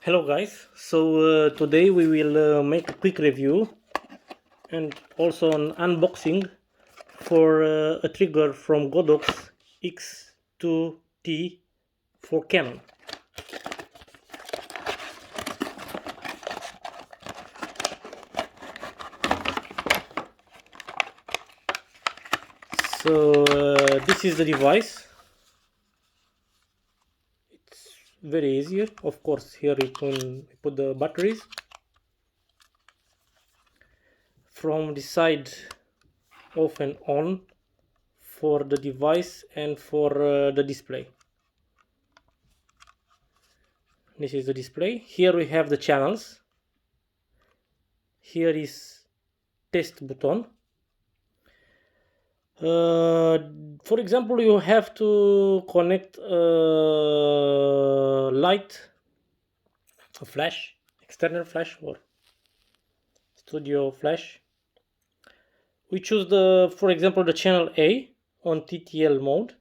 Hello guys, so today we will make a quick review and also an unboxing for a trigger from GODOX X2T for Canon. So this is the device. It's very easy. Of course, here you can put the batteries. From the side, off and on for the device and for the display. This is the display. Here we have the channels. Here is test button. For example, you have to connect a light, a flash, external flash or studio flash. We choose for example, the channel A on TTL mode.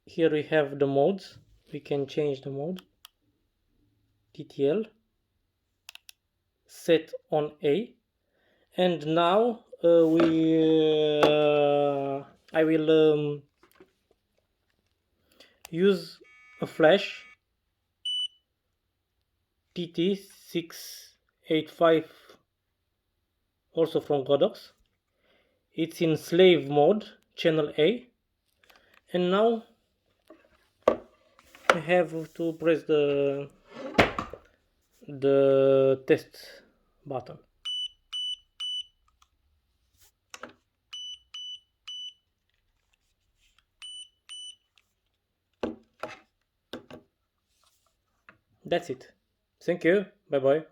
Here we have the modes. We can change the mode. TTL, set on A, and now I will use a flash TT685, also from GODOX. It's in slave mode, channel A, and now I have to press the test button. That's it. Thank you. Bye bye.